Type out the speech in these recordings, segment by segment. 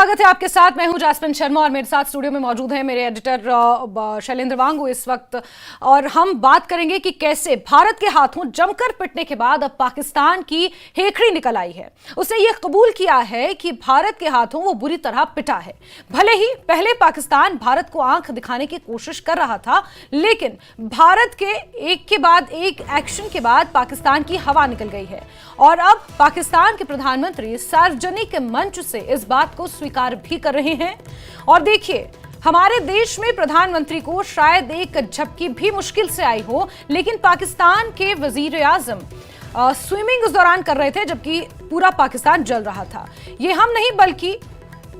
स्वागत है आपके साथ। मैं हूं जास्मिन शर्मा और मेरे साथ स्टूडियो में मौजूद है मेरे एडिटर शैलेंद्र वांगू इस वक्त, और हम बात करेंगे कि कैसे भारत के हाथों जमकर पिटने के बाद अब पाकिस्तान की हेखड़ी निकल आई है। उसने ये कबूल किया है कि भारत के हाथों वो बुरी तरह पिटा है। भले ही पहले पाकिस्तान भारत को आंख दिखाने की कोशिश कर रहा था, लेकिन भारत के एक के बाद एक एक्शन के बाद पाकिस्तान की हवा निकल गई है और अब पाकिस्तान के प्रधानमंत्री सार्वजनिक मंच से इस बात को स्वीकार भी कर रहे हैं। और देखिए, हमारे देश में प्रधानमंत्री को शायद एक झपकी भी मुश्किल से आई हो, लेकिन पाकिस्तान के वजीर आजम स्विमिंग उस दौरान कर रहे थे जबकि पूरा पाकिस्तान जल रहा था। ये हम नहीं बल्कि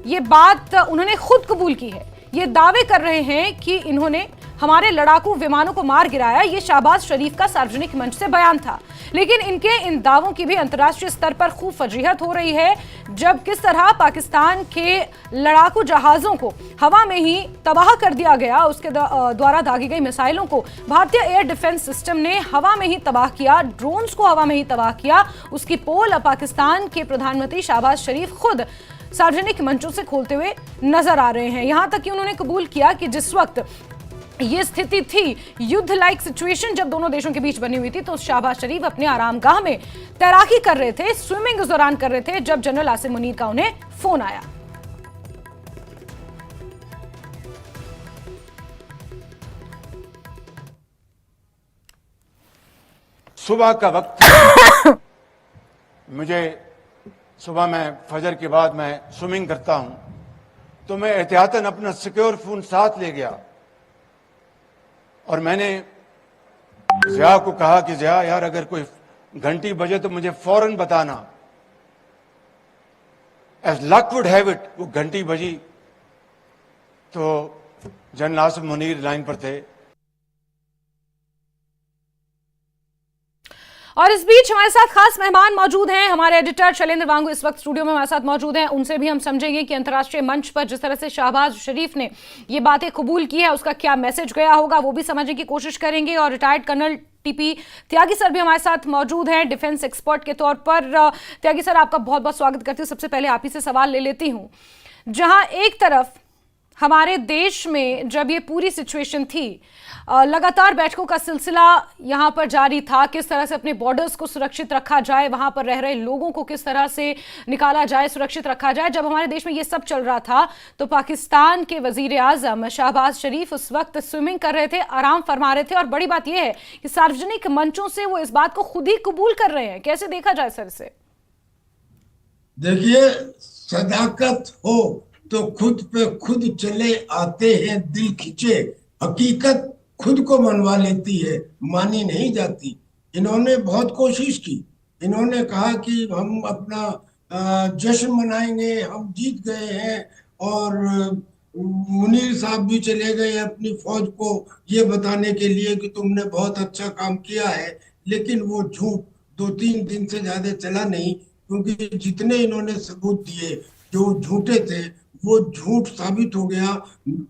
ये बात उन्होंने खुद कबूल की है। ये दावे कर रहे हैं कि इन्होंने हमारे लड़ाकू विमानों को मार गिराया। ये शहबाज शरीफ का सार्वजनिक मंच से बयान था, लेकिन इनके इन दावों की भी अंतर्राष्ट्रीय स्तर पर खूब फजीहत हो रही है। जब किस तरह पाकिस्तान के लड़ाकू जहाजों को हवा में ही तबाह कर दिया गया, उसके द्वारा दागी गई मिसाइलों को भारतीय एयर डिफेंस सिस्टम ने हवा में ही तबाह किया, ड्रोन्स को हवा में ही तबाह किया, उसकी पोल अब पाकिस्तान के प्रधानमंत्री शहबाज शरीफ खुद सार्वजनिक मंचों से खोलते हुए नजर आ रहे हैं। यहां तक कि उन्होंने कबूल किया कि जिस वक्त ये स्थिति थी, युद्ध लाइक सिचुएशन जब दोनों देशों के बीच बनी हुई थी, तो शहबाज शरीफ अपने आरामगाह में तैराकी कर रहे थे, स्विमिंग उस दौरान कर रहे थे जब जनरल आसिम मुनीर का उन्हें फोन आया। सुबह का वक्त मुझे सुबह में फजर के बाद मैं स्विमिंग करता हूं, तो मैं एहतियातन अपना सिक्योर फोन साथ ले गया और मैंने ज़िया को कहा कि ज़िया यार, अगर कोई घंटी बजे तो मुझे फौरन बताना। As luck would have it, वो घंटी बजी तो जनरल आसिम मुनीर लाइन पर थे। और इस बीच हमारे साथ खास मेहमान मौजूद हैं। हमारे एडिटर शैलेंद्र वांगू इस वक्त स्टूडियो में हमारे साथ मौजूद हैं। उनसे भी हम समझेंगे कि अंतर्राष्ट्रीय मंच पर जिस तरह से शहबाज शरीफ ने ये बातें कबूल की है, उसका क्या मैसेज गया होगा, वो भी समझने की कोशिश करेंगे। और रिटायर्ड कर्नल टीपी त्यागी सर भी हमारे साथ मौजूद हैं डिफेंस एक्सपर्ट के तौर पर। त्यागी सर, आपका बहुत बहुत स्वागत करती हूँ। सबसे पहले आप ही से सवाल ले लेती हूँ। जहां एक तरफ हमारे देश में जब ये पूरी सिचुएशन थी, लगातार बैठकों का सिलसिला यहां पर जारी था, किस तरह से अपने बॉर्डर्स को सुरक्षित रखा जाए, वहां पर रह रहे लोगों को किस तरह से निकाला जाए, सुरक्षित रखा जाए। जब हमारे देश में ये सब चल रहा था, तो पाकिस्तान के वजीर आजम शहबाज शरीफ उस वक्त स्विमिंग कर रहे थे, आराम फरमा रहे थे। और बड़ी बात यह है कि सार्वजनिक मंचों से वो इस बात को खुद ही कबूल कर रहे हैं। कैसे देखा जाए सर इसे? देखिए, सदाकत हो तो खुद पे खुद चले आते हैं दिल खिंचे, हकीकत खुद को मनवा लेती है, मानी नहीं जाती। इन्होंने बहुत कोशिश की, इन्होंने कहा कि हम अपना जश्न मनाएंगे, हम जीत गए हैं, और मुनीर साहब भी चले गए अपनी फौज को ये बताने के लिए कि तुमने बहुत अच्छा काम किया है। लेकिन वो झूठ 2-3 दिन से ज्यादा चला नहीं, क्योंकि जितने इन्होंने सबूत दिए जो झूठे थे, वो झूठ साबित हो गया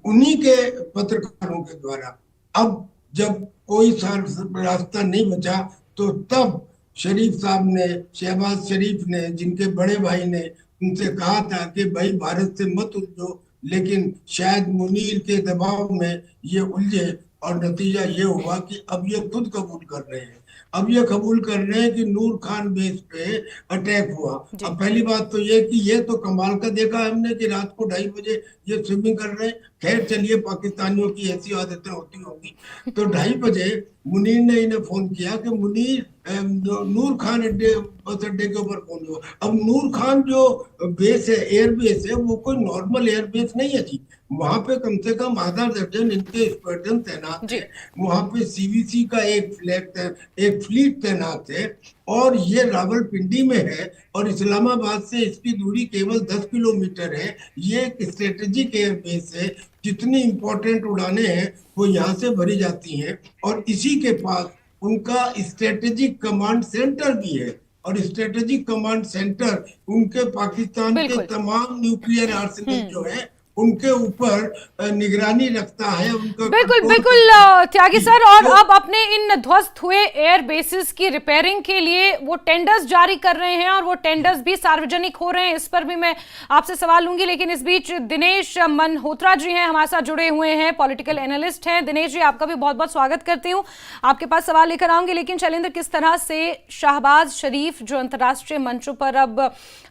उन्हीं के पत्रकारों के द्वारा। अब जब कोई रास्ता नहीं बचा, तो तब शरीफ साहब ने, शहबाज शरीफ ने, जिनके बड़े भाई ने उनसे कहा था कि भाई भारत से मत उलझो, लेकिन शायद मुनीर के दबाव में ये उलझे, और नतीजा ये हुआ कि अब ये खुद कबूल कर रहे हैं। अब ये कबूल कर रहे हैं कि नूर खान बेस पे अटैक हुआ। अब पहली बात तो ये कि ये तो कमाल का देखा हमने कि रात को 2:30 बजे ये स्विमिंग कर रहे हैं। खैर चलिए, पाकिस्तानियों की ऐसी आदतें होती होंगी। तो 2:30 बजे मुनीर ने इन्हें फोन किया कि मुनीर नूर खान बस अड्डे के ऊपर फोन हुआ। अब नूर खान जो बेस है, एयर बेस है, वो कोई नॉर्मल एयर बेस नहीं है जी। वहां पे कम से कम आधा दर्जन इनके स्क्वाड्रन तैनात है। वहां पे सीवीसी का एक फ्लीट तैनात है, और ये रावलपिंडी में है, और इस्लामाबाद से इसकी दूरी केवल 10 किलोमीटर है। ये एक स्ट्रेटेजिक एयर बेस है। जितनी इंपॉर्टेंट उड़ानें हैं वो यहाँ से भरी जाती हैं, और इसी के पास उनका स्ट्रेटेजिक कमांड सेंटर भी है। और स्ट्रेटेजिक कमांड सेंटर उनके पाकिस्तान के तमाम न्यूक्लियर आर्सेनल जो है उनके ऊपर निगरानी रखता है, उनका बिल्कुल कंट्रोल बिल्कुल करता है। त्यागी सर, और तो अब अपने इन ध्वस्त हुए एयर बेसिस की रिपेयरिंग के लिए वो टेंडर्स जारी कर रहे हैं और वो टेंडर्स भी सार्वजनिक हो रहे हैं। इस पर भी मैं आपसे सवाल लूंगी, लेकिन इस बीच दिनेश मल्होत्रा जी हैं हमारे साथ जुड़े हुए हैं, पॉलिटिकल एनालिस्ट हैं। दिनेश जी, आपका भी बहुत बहुत स्वागत करती हूँ, आपके पास सवाल लेकर आऊंगी। लेकिन शैलेंद्र, किस तरह से शहबाज शरीफ जो अंतर्राष्ट्रीय मंचों पर अब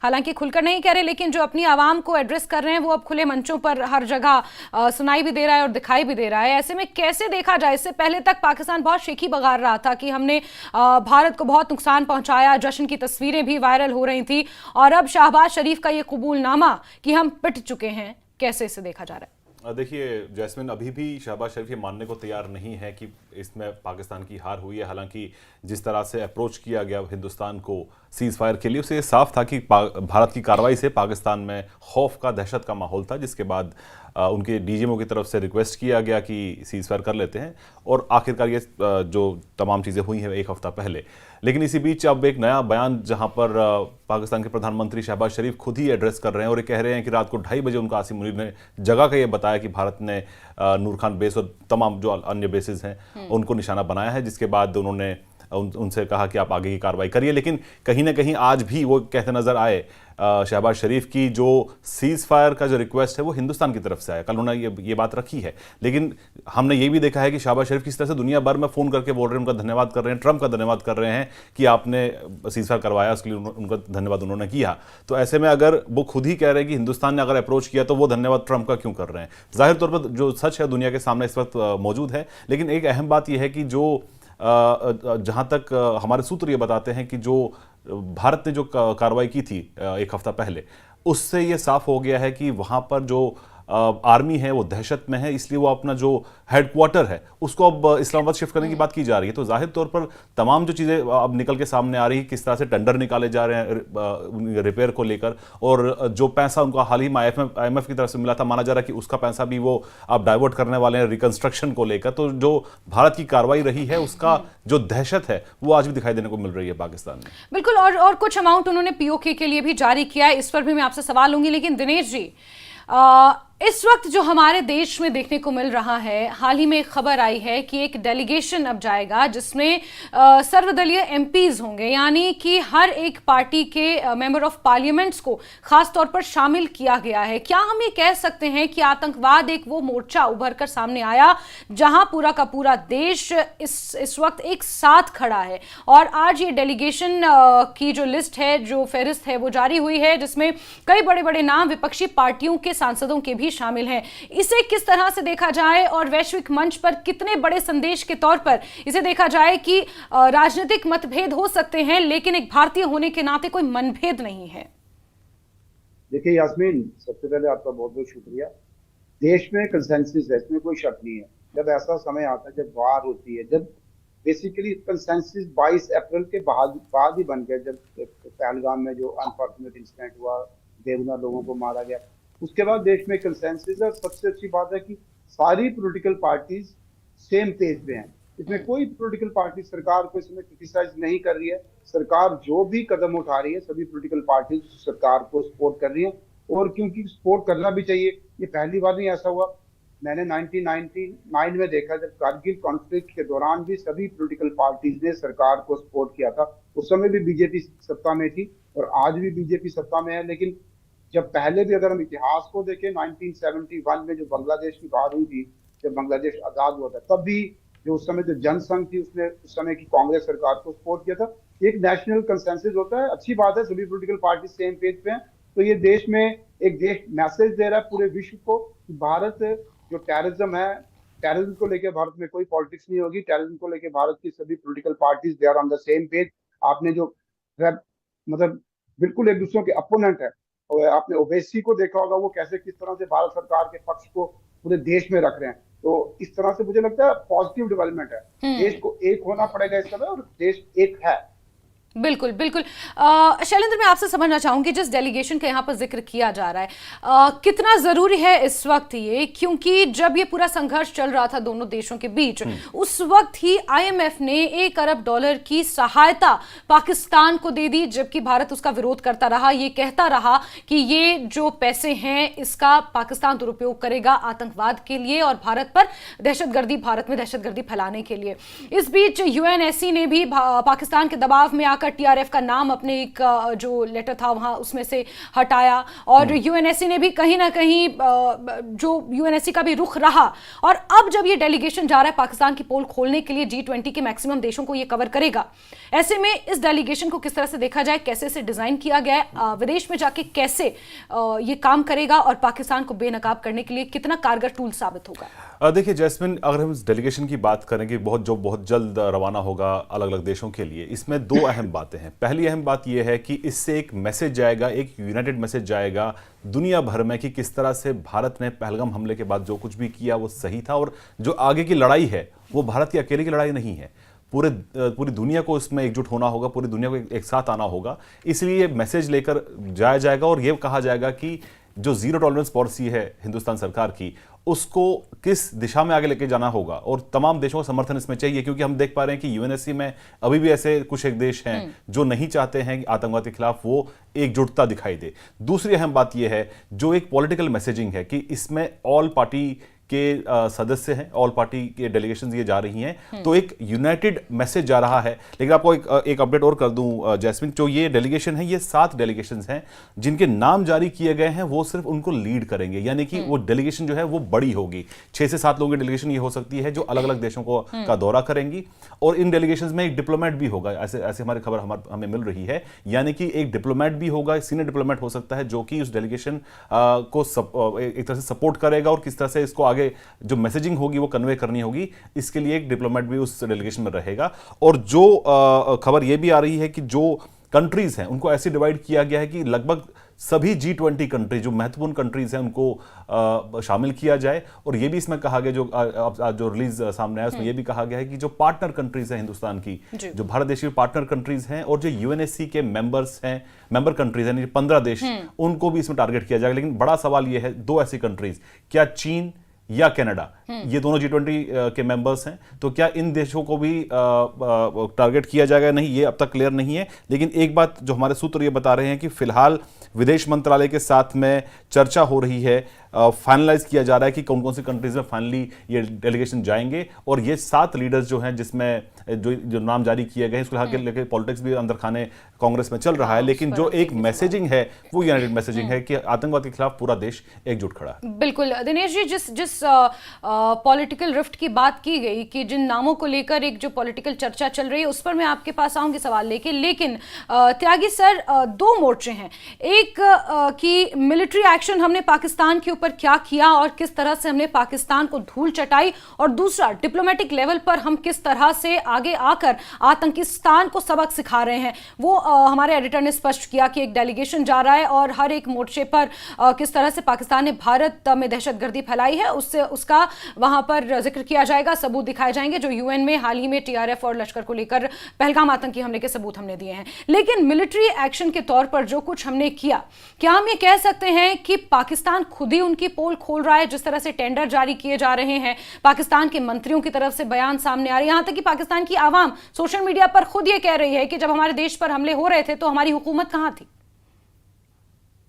हालांकि खुलकर नहीं कह रहे, लेकिन जो अपनी आवाम को एड्रेस कर रहे हैं, वो अब खुले मंचों पर हर जगह सुनाई भी दे रहा है और दिखाई भी दे रहा है। ऐसे में कैसे देखा जाए, इससे पहले तक पाकिस्तान बहुत शेखी बगार रहा था कि हमने भारत को बहुत नुकसान पहुंचाया, जश्न की तस्वीरें भी वायरल हो रही थी, और अब शहबाज शरीफ का ये कबूलनामा कि हम पिट चुके हैं, कैसे इसे देखा जा रहा है? देखिए जैस्मिन, अभी भी शहबाज शरीफ ये मानने को तैयार नहीं है कि इसमें पाकिस्तान की हार हुई है। हालांकि जिस तरह से अप्रोच किया गया हिंदुस्तान को सीज फायर के लिए, उससे ये साफ था कि भारत की कार्रवाई से पाकिस्तान में खौफ का, दहशत का माहौल था, जिसके बाद उनके डीजीएमओ की तरफ से रिक्वेस्ट किया गया कि सीज फायर कर लेते हैं, और आखिरकार ये जो तमाम चीज़ें हुई हैं एक हफ्ता पहले। लेकिन इसी बीच अब एक नया बयान, जहां पर पाकिस्तान के प्रधानमंत्री शहबाज शरीफ खुद ही एड्रेस कर रहे हैं और ये कह रहे हैं कि रात को 2:30 बजे उनको आसिम मुनीर ने जगह का ये बताया कि भारत ने नूर खान बेस और तमाम जो अन्य बेसिस हैं उनको निशाना बनाया है, जिसके बाद उन्होंने उनसे कहा कि आप आगे की कार्रवाई करिए। लेकिन कहीं ना कहीं आज भी वो कहते नजर आए शहबाज शरीफ की जो सीज फायर का जो रिक्वेस्ट है वो हिंदुस्तान की तरफ से आया, कल उन्होंने ये बात रखी है। लेकिन हमने ये भी देखा है कि शहबाज शरीफ किस तरह से दुनिया भर में फ़ोन करके बोल रहे हैं, उनका धन्यवाद कर रहे हैं, ट्रंप का धन्यवाद कर रहे हैं कि आपने सीज फायर करवाया, उसके लिए उनका धन्यवाद उन्होंने किया। तो ऐसे में अगर वो खुद ही कह रहे हैं कि हिंदुस्तान ने अगर अप्रोच किया, तो वो धन्यवाद ट्रंप का क्यों कर रहे हैं? जाहिर तौर पर जो सच है दुनिया के सामने इस वक्त मौजूद है। लेकिन एक अहम बात यह है कि जो जहां तक हमारे सूत्र ये बताते हैं कि जो भारत ने जो कार्रवाई की थी एक हफ्ता पहले, उससे ये साफ हो गया है कि वहां पर जो आर्मी है वो दहशत में है, इसलिए वो अपना जो हेडक्वार्टर है उसको अब इस्लामाबाद शिफ्ट करने की बात की जा रही है। तो जाहिर तौर पर तमाम जो चीज़ें अब निकल के सामने आ रही है, किस तरह से टेंडर निकाले जा रहे हैं रिपेयर को लेकर, और जो पैसा उनको हाल ही में IMF की तरफ से मिला था, माना जा रहा है कि उसका पैसा भी वो अब डाइवर्ट करने वाले हैं रिकंस्ट्रक्शन को लेकर। तो जो भारत की कार्रवाई रही है उसका जो दहशत है वो आज भी दिखाई देने को मिल रही है पाकिस्तान में। बिल्कुल, और कुछ अमाउंट उन्होंने POK के लिए भी जारी किया है, इस पर भी मैं आपसे सवाल लूंगी। लेकिन दिनेश जी, इस वक्त जो हमारे देश में देखने को मिल रहा है, हाल ही में एक खबर आई है कि एक डेलीगेशन अब जाएगा जिसमें सर्वदलीय MPs होंगे, यानी कि हर एक पार्टी के मेंबर ऑफ पार्लियामेंट्स को खास तौर पर शामिल किया गया है। क्या हम ये कह सकते हैं कि आतंकवाद एक वो मोर्चा उभर कर सामने आया जहां पूरा का पूरा देश इस वक्त एक साथ खड़ा है, और आज ये डेलीगेशन की जो लिस्ट है, जो फहरिस्त है, वो जारी हुई है, जिसमें कई बड़े बड़े नाम विपक्षी पार्टियों के सांसदों के भी शामिल हैं। इसे किस तरह से देखा जाए, और वैश्विक मंच पर कितने बड़े संदेश के तौर पर इसे देखा जाए कि राजनीतिक मतभेद हो सकते हैं, लेकिन एक भारतीय होने के नाते कोई मनभेद नहीं है? देखिए यास्मीन, सबसे पहले आपका बहुत बहुत शुक्रिया। देश में कंसेंसस है, इसमें कोई शक नहीं है। जब ऐसा समय आता है, जब वार होती है, जब बेसिकली कंसेंसस 22 अप्रैल के बाद ही बन गया, जब पहलगाम में जो अनफॉर्चुनेट इंसिडेंट हुआ, बेगुनाह लोगों को मारा गया, उसके बाद देश में कंसेंसस है। सबसे अच्छी बात है कि सारी पॉलिटिकल पार्टीज सेम पेज पे हैं। इसमें कोई पॉलिटिकल पार्टी सरकार को इसमें क्रिटिसाइज नहीं कर रही है। सरकार जो भी कदम उठा रही है, सभी पॉलिटिकल पार्टीज सरकार को सपोर्ट कर रही है, और क्योंकि सपोर्ट करना भी चाहिए। ये पहली बार नहीं ऐसा हुआ। मैंने 1999 में देखा, जब कारगिल कॉन्फ्लिक्ट के दौरान भी सभी पॉलिटिकल पार्टीज ने सरकार को सपोर्ट किया था। उस समय भी बीजेपी सत्ता में थी और आज भी बीजेपी सत्ता में है। लेकिन जब पहले भी अगर हम इतिहास को देखें, 1971 में जो बांग्लादेश की बात हुई थी, जब बांग्लादेश आजाद हुआ था, तब भी जो उस समय जो जनसंघ थी उसने उस समय की कांग्रेस सरकार को सपोर्ट किया था। एक नेशनल कंसेंसस होता है, अच्छी बात है, सभी पॉलिटिकल पार्टी सेम पेज पे हैं। तो ये देश में एक देश मैसेज दे रहा है पूरे विश्व को कि भारत जो टेररिज्म है, टेररिज्म को लेकर भारत में कोई पॉलिटिक्स नहीं होगी। टेररिज्म को लेकर भारत की सभी political parties they are on the same page. आपने जो मतलब बिल्कुल एक दूसरे के अपोनेंट है, और आपने ओवैसी को देखा होगा, वो कैसे किस तरह से भारत सरकार के पक्ष को पूरे देश में रख रहे हैं। तो इस तरह से मुझे लगता है पॉजिटिव डेवलपमेंट है। देश को एक होना पड़ेगा इस समय, और देश एक है। बिल्कुल बिल्कुल। शैलेंद्र, मैं आपसे समझना चाहूंगी, जिस डेलीगेशन का यहाँ पर जिक्र किया जा रहा है, कितना जरूरी है इस वक्त ये, क्योंकि जब ये पूरा संघर्ष चल रहा था दोनों देशों के बीच, उस वक्त ही आईएमएफ ने $1 अरब की सहायता पाकिस्तान को दे दी, जबकि भारत उसका विरोध करता रहा, ये कहता रहा कि ये जो पैसे हैं इसका पाकिस्तान दुरुपयोग करेगा आतंकवाद के लिए और भारत में दहशतगर्दी फैलाने के लिए। इस बीच यूएनएससी ने भी पाकिस्तान के दबाव में टीआरएफ का नाम अपने एक जो लेटर था वहां उसमें से हटाया, और यूएनएससी ने भी कहीं ना कहीं जो यूएनएससी का भी रुख रहा। और अब जब ये डेलीगेशन जा रहा है पाकिस्तान की पोल खोलने के लिए, G20 के मैक्सिमम देशों को ये कवर करेगा, ऐसे में इस डेलीगेशन को किस तरह से देखा जाए, कैसे इसे डिजाइन किया गया है, विदेश में जाके कैसे ये काम करेगा और पाकिस्तान को बेनकाब करने के लिए कितना कारगर टूल साबित होगा? देखिए जैस्मिन, अगर हम इस डेलीगेशन की बात करेंगे बहुत जल्द रवाना होगा अलग अलग देशों के लिए, इसमें दो अहम बातें हैं। पहली अहम बात यह है कि इससे एक मैसेज जाएगा, एक यूनाइटेड मैसेज जाएगा दुनिया भर में कि किस तरह से भारत ने पहलगाम हमले के बाद जो कुछ भी किया वो सही था, और जो आगे की लड़ाई है वो भारत की अकेले की लड़ाई नहीं है, पूरी दुनिया को इसमें एकजुट होना होगा, पूरी दुनिया को एक साथ आना होगा। इसलिए मैसेज लेकर जाया जाएगा और यह कहा जाएगा कि जो जीरो टॉलरेंस पॉलिसी है हिंदुस्तान सरकार की, उसको किस दिशा में आगे लेके जाना होगा, और तमाम देशों का समर्थन इसमें चाहिए, क्योंकि हम देख पा रहे हैं कि यूएनएससी में अभी भी ऐसे कुछ एक देश हैं जो नहीं चाहते हैं कि आतंकवाद के खिलाफ वो एकजुटता दिखाई दे। दूसरी अहम बात यह है जो एक पॉलिटिकल मैसेजिंग है कि इसमें ऑल पार्टी के सदस्य हैं, ऑल पार्टी के डेलीगेशंस ये जा रही हैं, तो एक यूनाइटेड मैसेज जा रहा है। लेकिन आपको एक अपडेट और कर दूं जैस्मिन, जो ये डेलीगेशन है, ये 7 डेलीगेशंस हैं जिनके नाम जारी किए गए हैं, वो सिर्फ उनको लीड करेंगे, यानी कि वो डेलीगेशन जो है वो बड़ी होगी। 6 से 7 लोगों की डेलीगेशन ये हो सकती है जो अलग अलग देशों को का दौरा करेंगी, और इन डेलीगेशंस में एक डिप्लोमेट भी होगा, ऐसे हमारी खबर हमें मिल रही है, यानी कि एक डिप्लोमेट भी होगा, एक सीनियर डिप्लोमेट हो सकता है जो कि उस डेलीगेशन को एक तरह से सपोर्ट करेगा, और किस तरह से इसको आगे जो मैसेजिंग होगी वो कन्वे करनी होगी, इसके लिए एक डिप्लोमेट भी उस डेलीगेशन में रहेगा। और जो खबर ये भी आ रही है कि जो कंट्रीज हैं उनको ऐसे डिवाइड किया गया है कि लगभग सभी G20 कंट्री, जो महत्वपूर्ण कंट्रीज हैं, उनको शामिल किया जाए। और ये भी इसमें कहा गया, जो रिलीज सामने आया उसमें ये भी कहा गया है कि जो पार्टनर कंट्रीज हैं हिंदुस्तान की, जो भारत देश की पार्टनर कंट्रीज हैं, और जो यूएनएससी के मेंबर्स हैं, मेंबर कंट्रीज हैं 15 देश, उनको भी इसमें टारगेट किया जाएगा। लेकिन बड़ा सवाल ये है, 2 ऐसी कंट्रीज, क्या चीन या कनाडा, ये दोनों G20 के मेंबर्स हैं, तो क्या इन देशों को भी टारगेट किया जाएगा? नहीं, ये अब तक क्लियर नहीं है। लेकिन एक बात जो हमारे सूत्र ये बता रहे हैं कि फिलहाल विदेश मंत्रालय के साथ में चर्चा हो रही है, फाइनलाइज किया जा रहा है कि कौन कौन सी कंट्रीज में फाइनली ये डेलीगेशन जाएंगे, और ये 7 लीडर्स जो हैं, जिसमें जो नाम जारी किए गए हैं, इसको लेकर पॉलिटिक्स भी अंदर खाने कांग्रेस में चल रहा है, लेकिन जो एक मैसेजिंग है वो यूनाइटेड मैसेजिंग है कि आतंकवाद के खिलाफ पूरा देश एकजुट खड़ा है। बिल्कुल दिनेश जी, जिस पॉलिटिकल रिफ्ट की बात की गई, कि जिन नामों को लेकर एक जो पॉलिटिकल चर्चा चल रही है, उस पर मैं आपके पास आऊंगी सवाल लेके, लेकिन त्यागी सर, 2 मोर्चे हैं। एक कि मिलिट्री एक्शन हमने पाकिस्तान के ऊपर क्या किया और किस तरह से हमने पाकिस्तान को धूल चटाई, और दूसरा डिप्लोमेटिक लेवल पर हम किस तरह से आगे आकर आतंकिस्तान को सबक सिखा रहे हैं। वो हमारे एडिटर ने स्पष्ट किया कि एक डेलीगेशन जा रहा है और हर एक मोर्चे पर किस तरह से पाकिस्तान ने भारत में दहशतगर्दी फैलाई है उसका वहां पर जिक्र किया जाएगा, सबूत दिखाए जाएंगे, जो यूएन में हाल ही में टीआरएफ और लश्कर को लेकर पहलगाम आतंकी हमले के सबूत हमने दिए हैं। लेकिन मिलिट्री एक्शन के तौर पर जो कुछ हमने किया, क्या हम ये कह सकते हैं कि पाकिस्तान खुद ही उनकी पोल खोल रहा है? जिस तरह से टेंडर जारी किए जा रहे हैं, पाकिस्तान के मंत्रियों की तरफ से बयान सामने आ रहे हैं, यहां तक कि पाकिस्तान की आवाम सोशल मीडिया पर खुद ये कह रही है कि जब हमारे देश पर हमले हो रहे थे तो हमारी हुकूमत कहां थी?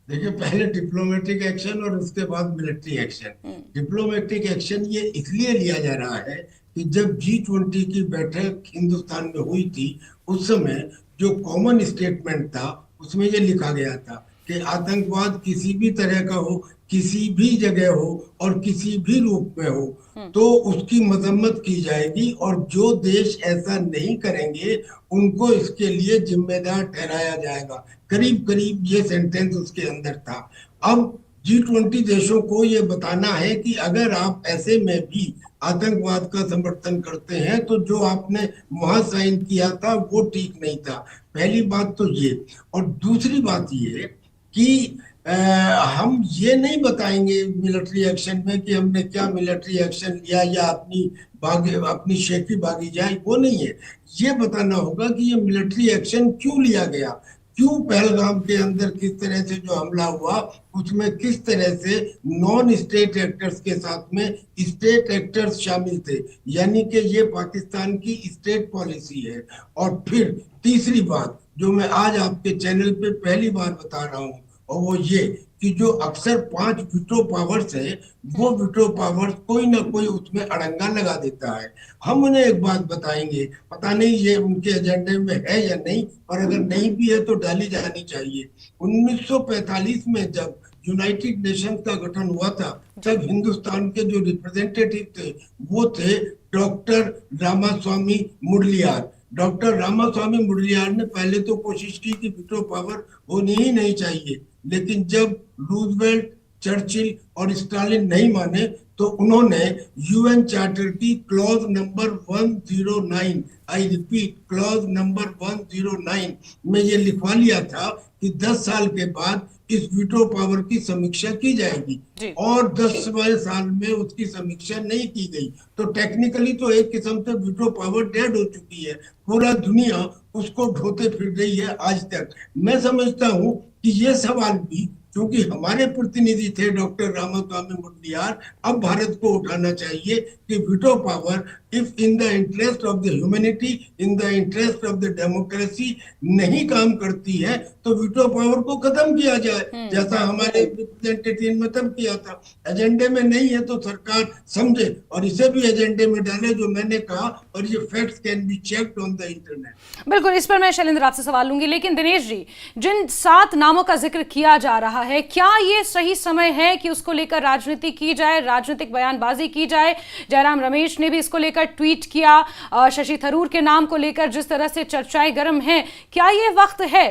देखिए, पहले डिप्लोमेटिक एक्शन और उसके बाद मिलिट्री एक्शन। डिप्लोमेटिक एक्शन ये इसलिए लिया जा रहा है कि जब G20 की बैठक हिंदुस्तान में हुई थी, उस समय जो कॉमन स्टेटमेंट था उसमें ये लिखा गया था कि आतंकवाद किसी भी तरह का हो, किसी भी जगह हो और किसी भी रूप में हो, तो उसकी मजम्मत की जाएगी, और जो देश ऐसा नहीं करेंगे उनको इसके लिए जिम्मेदार ठहराया जाएगा। करीब करीब ये सेंटेंस उसके अंदर था। अब G20 देशों को ये बताना है कि अगर आप ऐसे में भी आतंकवाद का समर्थन करते हैं तो जो आपने वहां साइन किया था वो ठीक नहीं था। पहली बात तो ये, और दूसरी बात ये कि हम ये नहीं बताएंगे मिलिट्री एक्शन में कि हमने क्या मिलिट्री एक्शन लिया या अपनी शेखी भागी जाए, वो नहीं है। ये बताना होगा कि ये मिलिट्री एक्शन क्यों लिया गया, क्यों पहलगाम के अंदर किस तरह से जो हमला हुआ उसमें किस तरह से नॉन स्टेट एक्टर्स के साथ में स्टेट एक्टर्स शामिल थे, यानी कि ये पाकिस्तान की स्टेट पॉलिसी है। और फिर तीसरी बात जो मैं आज आपके चैनल पे पहली बार बता रहा हूँ, और वो ये कि जो अक्सर 5 वीटो पावर्स है, वो वीटो पावर्स कोई ना कोई उसमें अड़ंगा लगा देता है। हम उन्हें एक बात बताएंगे, पता नहीं ये उनके एजेंडे में है या नहीं, और अगर नहीं भी है तो डाली जानी चाहिए। 1945 में जब यूनाइटेड नेशंस का गठन हुआ था, तब हिंदुस्तान के जो रिप्रेजेंटेटिव थे वो थे डॉक्टर रामास्वामी मुरलियार। डॉक्टर रामास्वामी मुरलियार ने पहले तो कोशिश की कि वीटो पावर होनी ही नहीं चाहिए, लेकिन जब रूजवेल्ट, चर्चिल और स्टालिन नहीं माने तो उन्होंने यूएन चार्टर की clause number 109, I repeat clause number 109 में ये लिखवा लिया था कि 10 साल के बाद इस वीटो पावर की समीक्षा की जाएगी, और 10वें साल में उसकी समीक्षा नहीं की गई। तो टेक्निकली तो एक किस्म से वीटो पावर डेड हो चुकी है, पूरा दुनिया उसको ढोते फिर रही है आज तक। मैं समझता हूं कि ये सवाल भी, क्योंकि हमारे प्रतिनिधि थे डॉक्टर रामास्वामी मुरलियार, अब भारत को उठाना चाहिए कि veto power if in the interest of the humanity, in the interest of the democracy नहीं काम करती है तो वीटो पावर को खत्म किया जाए, जैसा हमारे रिप्रेजेंटेटिव में तब किया था। एजेंडे में नहीं है तो सरकार समझे और इसे भी एजेंडे में डाले, जो मैंने कहा, और ये facts can be checked on the internet. बिल्कुल, इस पर मैं शैलेंद्र आपसे सवाल लूंगी, लेकिन दिनेश जी, जिन 7 नामों का जिक्र किया जा रहा है, क्या ये सही समय है कि उसको लेकर राजनीति की जाए, राजनीतिक बयानबाजी की जाए? जयराम रमेश ने भी इसको लेकर ट्वीट किया, शशि थरूर के नाम को लेकर जिस तरह से चर्चाएं गर्म हैं, क्या ये वक्त है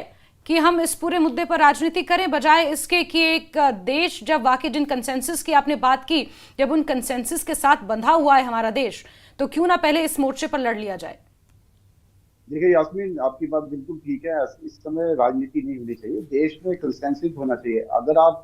कि हम इस पूरे मुद्दे पर राजनीति करें, बजाय इसके कि एक देश जब वाकई जिन कंसेंसस की आपने बात की, जब उन कंसेंसस के साथ बंधा हुआ है हमारा देश, तो क्यों ना पहले इस मोर्चे पर लड़ लिया जाए? देखिए यास्मीन, आपकी बात बिल्कुल ठीक है। इस समय राजनीति नहीं होनी चाहिए, देश में कंसेंसस होना चाहिए। अगर आप,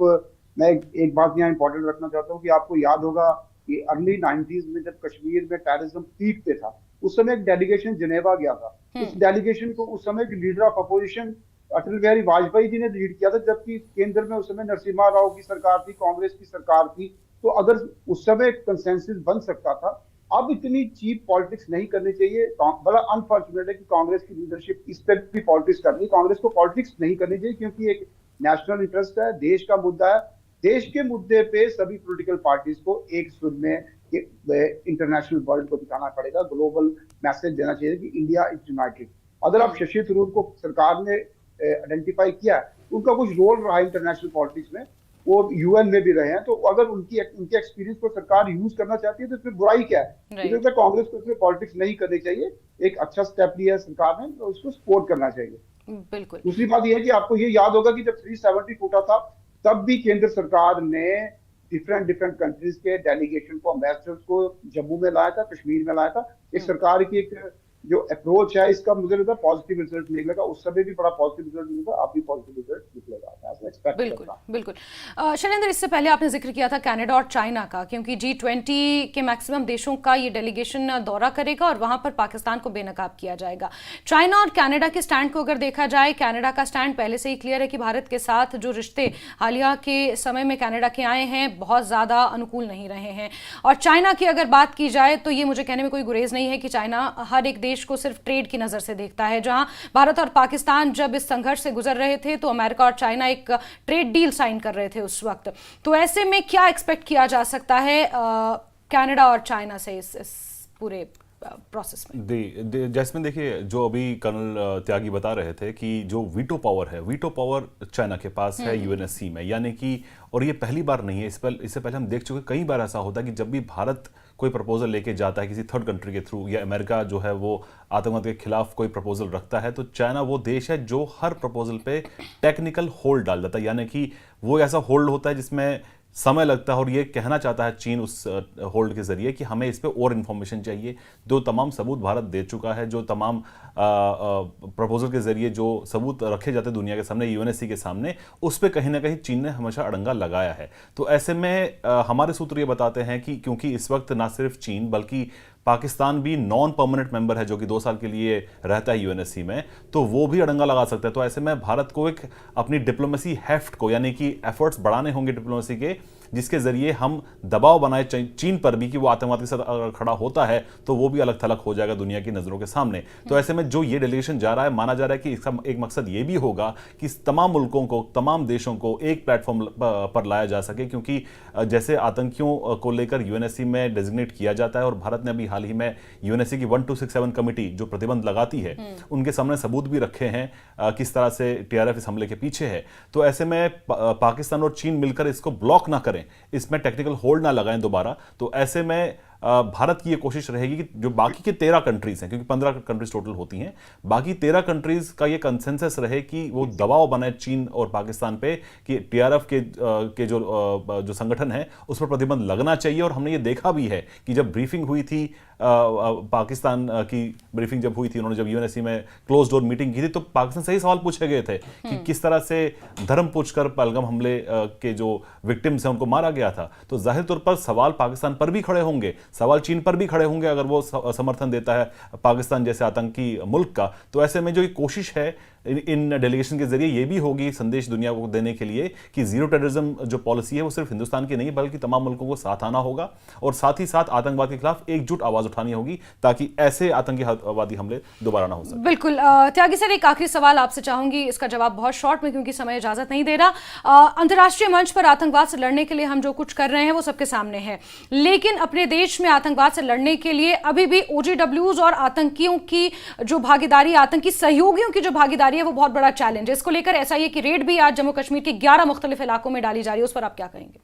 मैं एक बात यहाँ इंपॉर्टेंट रखना चाहता हूँ कि आपको याद होगा कि अर्ली 90s में जब कश्मीर में टेररिज्म पीक पे था, उस समय एक डेलीगेशन जिनेवा गया था। उस डेलीगेशन को उस समय leader of opposition Atal Bihari Vajpayee ji ने लीड किया था, जबकि केंद्र में उस समय नरसिम्हा राव की सरकार थी, कांग्रेस की सरकार थी। तो अगर उस समय कंसेंसस बन सकता था, अब इतनी चीप पॉलिटिक्स नहीं करनी चाहिए। बड़ा अनफॉर्चुनेट है कि कांग्रेस की लीडरशिप इस पर भी पॉलिटिक्स कर रही है। कांग्रेस को पॉलिटिक्स नहीं करनी चाहिए, क्योंकि एक नेशनल इंटरेस्ट है, देश का मुद्दा है। देश के मुद्दे पे सभी पॉलिटिकल पार्टीज को एक सुर में इंटरनेशनल वर्ल्ड को दिखाना पड़ेगा, ग्लोबल मैसेज देना चाहिए कि इंडिया इज यूनाइटेड। अगर आप शशि थरूर को सरकार ने आइडेंटिफाई किया, उनका कुछ रोल रहा है इंटरनेशनल पॉलिटिक्स में, वो यूएन में भी रहे हैं, तो अगर उनके एक्सपीरियंस को सरकार यूज करना चाहती है तो इसमें बुराई क्या है? मुझे कांग्रेस को इसमें पॉलिटिक्स नहीं करनी चाहिए। एक अच्छा स्टेप लिया है सरकार ने, तो उसको सपोर्ट करना चाहिए। बिल्कुल। दूसरी बात यह है कि आपको ये याद होगा कि जब 370 फूटा था, तब भी केंद्र सरकार ने डिफरेंट कंट्रीज के डेलीगेशन को, एम्बेसडर्स को जम्मू में लाया था, कश्मीर में लाया था। एक सरकार की एक जो अप्रोच है, इसका मुझे लगता है पॉजिटिव रिजल्ट निकलेगा। उस समय भी बड़ा पॉजिटिव रिजल्ट निकलेगा, आप भी पॉजिटिव रिजल्ट निकलेगा, मैं एक्सपेक्ट बिल्कुल करता हूं। बिल्कुल। शैलेंद्र, इससे पहले आपने जिक्र किया था कनाडा और चाइना का, क्योंकि G20 के मैक्सिमम देशों का ये डेलीगेशन दौरा करेगा और वहां पर पाकिस्तान को बेनकाब किया जाएगा। चाइना और कनाडा के स्टैंड को अगर देखा जाए, कनाडा का स्टैंड पहले से ही क्लियर है कि भारत के साथ जो रिश्ते हालिया के समय में कनाडा के आए हैं बहुत ज़्यादा अनुकूल नहीं रहे हैं। और चाइना की अगर बात की जाए तो ये मुझे कहने में कोई गुरेज नहीं है कि चाइना हर एक देश को सिर्फ ट्रेड की नजर से देखता है। जहां भारत और पाकिस्तान जब इस संघर्ष से गुजर रहे थे तो अमेरिका और चाइना एक ट्रेड डील साइन कर रहे थे उस वक्त। तो ऐसे में क्या एक्सपेक्ट किया जा सकता है कनाडा और चाइना से इस पूरे प्रोसेस में? जैस्मिन, देखिए, जो अभी कर्नल त्यागी बता रहे थे कि जो वीटो पावर है, वीटो पावर चाइना के पास है यूएनएससी में, यानी कि, और ये पहली बार नहीं है, इससे पहले हम देख चुके, कई बार ऐसा होता है कि जब भी भारत कोई प्रपोजल लेके जाता है किसी थर्ड कंट्री के थ्रू, या अमेरिका जो है वो आतंकवाद के खिलाफ कोई प्रपोजल रखता है, तो चाइना वो देश है जो हर प्रपोजल पे टेक्निकल होल्ड डाल देता है। यानी कि वो ऐसा होल्ड होता है जिसमें समय लगता है और ये कहना चाहता है चीन उस होल्ड के जरिए कि हमें इस पे और इन्फॉर्मेशन चाहिए। जो तमाम सबूत भारत दे चुका है, जो तमाम प्रपोजल के जरिए जो सबूत रखे जाते हैं दुनिया के सामने, यूएनएससी के सामने, उस पे कहीं ना कहीं चीन ने हमेशा अड़ंगा लगाया है। तो ऐसे में हमारे सूत्र ये बताते हैं कि क्योंकि इस वक्त ना सिर्फ चीन बल्कि पाकिस्तान भी नॉन परमानेंट मेंबर है जो कि 2 साल के लिए रहता है यूएनएससी में, तो वो भी अड़ंगा लगा सकता है। तो ऐसे में भारत को एक अपनी डिप्लोमेसी हेफ्ट को, यानी कि एफर्ट्स बढ़ाने होंगे डिप्लोमेसी के, जिसके जरिए हम दबाव बनाए चीन पर भी कि वो आतंकवाद के साथ अगर खड़ा होता है तो वो भी अलग थलग हो जाएगा दुनिया की नजरों के सामने। तो ऐसे में जो ये डेलीगेशन जा रहा है, माना जा रहा है कि इसका एक मकसद ये भी होगा कि तमाम मुल्कों को, तमाम देशों को एक प्लेटफॉर्म पर लाया जा सके, क्योंकि जैसे आतंकियों को लेकर यूएनएससी में डेजिग्नेट किया जाता है और भारत ने अभी हाल ही में यूएनएससी की 1267 कमेटी जो प्रतिबंध लगाती है उनके सामने सबूत भी रखे हैं किस तरह से टीआरएफ इस हमले के पीछे है। तो ऐसे में पाकिस्तान और चीन मिलकर इसको ब्लॉक ना करें, इसमें टेक्निकल होल्ड ना लगाएं दोबारा। तो ऐसे में भारत की ये कोशिश रहेगी कि जो बाकी के 13 कंट्रीज हैं, क्योंकि 15 कंट्रीज टोटल होती हैं, बाकी 13 कंट्रीज का ये कंसेंसस रहे कि वो दबाव बनाए चीन और पाकिस्तान पे कि टीआरएफ के जो संगठन है उस पर प्रतिबंध लगना चाहिए। और हमने ये देखा भी है कि जब ब्रीफिंग हुई थी, पाकिस्तान की ब्रीफिंग जब हुई थी, उन्होंने जब यूएनएससी में क्लोज डोर मीटिंग की थी, तो पाकिस्तान से ही सवाल पूछे गए थे कि किस तरह से धर्म पूछकर पहलगाम हमले के जो विक्टिम्स हैं उनको मारा गया था। तो जाहिर तौर पर सवाल पाकिस्तान पर भी खड़े होंगे, सवाल चीन पर भी खड़े होंगे अगर वो समर्थन देता है पाकिस्तान जैसे आतंकी मुल्क का। तो ऐसे में जो ये कोशिश है इन डेलीगेशन के जरिए ये भी होगी संदेश दुनिया को देने के लिए कि जीरो टेररिज्म जो पॉलिसी है वो सिर्फ हिंदुस्तान की नहीं बल्कि तमाम मुल्कों को साथ आना होगा और साथ ही साथ आतंकवाद के खिलाफ एकजुट आवाज उठानी होगी ताकि ऐसे आतंकवादी हमले दोबारा ना हो सके। बिल्कुल त्यागी सर, एक आखिरी सवाल आपसे चाहूंगी, इसका जवाब बहुत शॉर्ट में क्योंकि समय इजाजत नहीं दे रहा। अंतर्राष्ट्रीय मंच पर आतंकवाद से लड़ने के लिए हम जो कुछ कर रहे हैं वो सबके सामने है, लेकिन अपने देश में आतंकवाद से लड़ने के लिए अभी भी OGWs और आतंकियों की जो भागीदारी, आतंकी सहयोगियों की जो भागीदारी है वो बहुत बड़ा चैलेंज है। इसको लेकर एसआईए की रेड भी आज जम्मू कश्मीर के 11 मुख्तलिफ इलाकों में डाली जा रही है, उस पर आप क्या कहेंगे?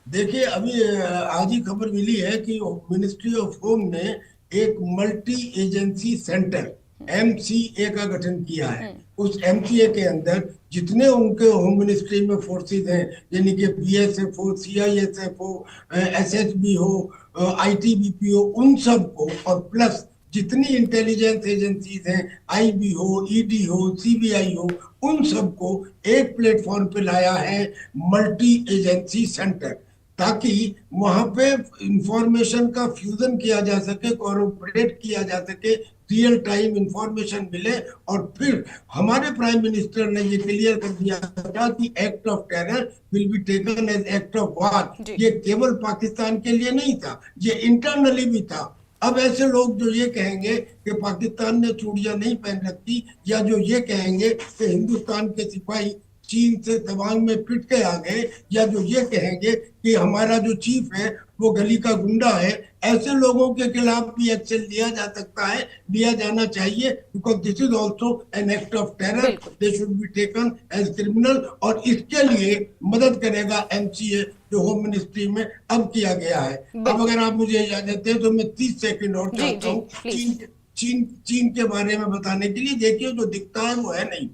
देखिए, अभी आज ही खबर मिली है कि मिनिस्ट्री ऑफ होम ने एक मल्टी एजेंसी सेंटर MCA का गठन किया है। उस MCA के अंदर जितने उनके होम मिनिस्ट्री में फोर्सेज हैं, यानी कि BSF हो, CISF हो, SSB हो, ITBP हो, उन सबको, और प्लस जितनी इंटेलिजेंस एजेंसीज हैं, IB हो, ED हो, CBI हो, उन सबको एक प्लेटफॉर्म पे लाया है मल्टी एजेंसी सेंटर, ताकि वहां पे इंफॉर्मेशन का फ्यूजन किया जा सके, कोऑपरेट किया जा सके, रियल टाइम इंफॉर्मेशन मिले। और फिर हमारे प्राइम मिनिस्टर ने ये क्लियर कर दिया था कि act of terror will be taken as act of war. ये केवल पाकिस्तान के लिए नहीं था, ये इंटरनली भी था। अब ऐसे लोग जो ये कहेंगे कि पाकिस्तान ने चूड़ियां नहीं पहन रखी, या जो ये कहेंगे कि हिंदुस्तान के सिपाही चीन से तवांग में पिट के आ गए, या जो ये कहेंगे कि हमारा जो चीफ है वो गली का गुंडा है, ऐसे लोगों के खिलाफ भी एक्शन लिया जा सकता है, लिया जाना चाहिए, because this is also an act of terror, they should be taken as criminal. और इसके लिए मदद करेगा MCA जो होम मिनिस्ट्री में अब किया गया है। अब अगर आप मुझे इजाजत दें तो मैं 30 सेकंड और चाहता हूँ चीन के बारे में बताने के लिए। देखिए, जो दिखता है वो है नहीं।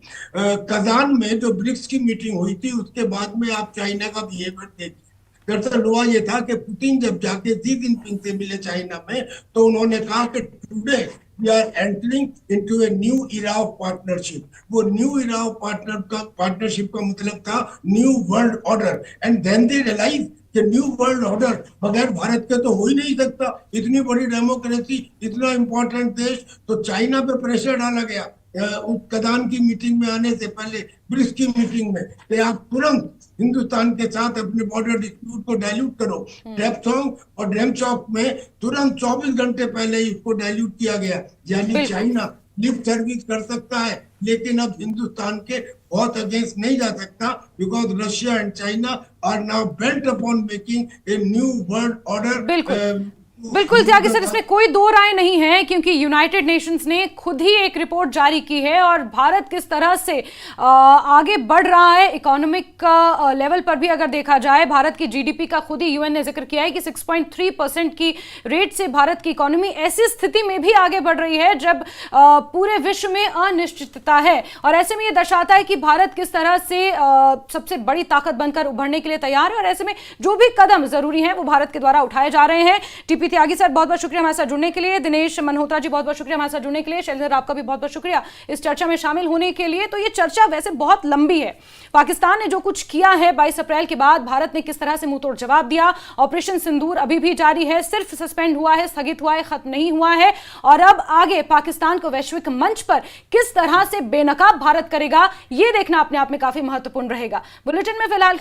कजान में जो ब्रिक्स की मीटिंग हुई थी उसके बाद में आप चाइना का बिहेवियर देखिए। दरअसल हुआ ये था कि पुतिन जब जाके शी जिनपिंग से मिले चाइना में, तो उन्होंने कहा कि today we are entering into a new era of partnership. वो न्यू इरा ऑफ पार्टनरशिप का मतलब था new world order. And then they realise कि न्यू वर्ल्ड ऑर्डर बगैर भारत के तो हो ही नहीं सकता। इतनी बड़ी डेमोक्रेसी, इतना इंपॉर्टेंट देश, तो चाइना पे प्रेशर डाला गया उस कदान की मीटिंग में आने से पहले, ब्रिक्स की मीटिंग में, कि आप तुरंत हिंदुस्तान के साथ अपने बॉर्डर डिस्प्यूट को डाइल्यूट करो। डेप्थोंग और डेमचौक में तुरंत 24 घंटे पहले इसको डाइल्यूट किया गया। यानी चाइना लिप सर्विस कर सकता है, लेकिन अब हिंदुस्तान के बहुत अगेंस्ट नहीं जा सकता, because Russia and China are now bent upon making a new world order बिल्कुल त्यागी सर, इसमें कोई दो राय नहीं है, क्योंकि यूनाइटेड नेशंस ने खुद ही एक रिपोर्ट जारी की है और भारत किस तरह से आगे बढ़ रहा है इकोनॉमिक लेवल पर भी अगर देखा जाए, भारत की जीडीपी का खुद ही यूएन ने जिक्र किया है कि 6.3% की रेट से भारत की इकोनॉमी ऐसी स्थिति में भी आगे बढ़ रही है जब पूरे विश्व में अनिश्चितता है। और ऐसे में यह दर्शाता है कि भारत किस तरह से सबसे बड़ी ताकत बनकर उभरने के लिए तैयार है और ऐसे में जो भी कदम जरूरी हैं वो भारत के द्वारा उठाए जा रहे हैं। टीपी त्यागी सर बहुत बहुत शुक्रिया हमारे साथ जुड़ने के लिए। दिनेश मल्होत्रा जी बहुत बहुत शुक्रिया हमारे साथ जुड़ने के लिए। शैलेंद्र आपका भी बहुत बहुत शुक्रिया इस चर्चा में शामिल होने के लिए। तो ये चर्चा वैसे बहुत लंबी है। पाकिस्तान ने जो कुछ किया है 22 अप्रैल के बाद, भारत ने किस तरह से मुंहतोड़ जवाब दिया, ऑपरेशन सिंदूर अभी भी जारी है, सिर्फ सस्पेंड हुआ है, स्थगित हुआ है, खत्म नहीं हुआ है। और अब आगे पाकिस्तान को वैश्विक मंच पर किस तरह से बेनकाब भारत करेगा, यह देखना अपने आप में काफी महत्वपूर्ण रहेगा। बुलेटिन में फिलहाल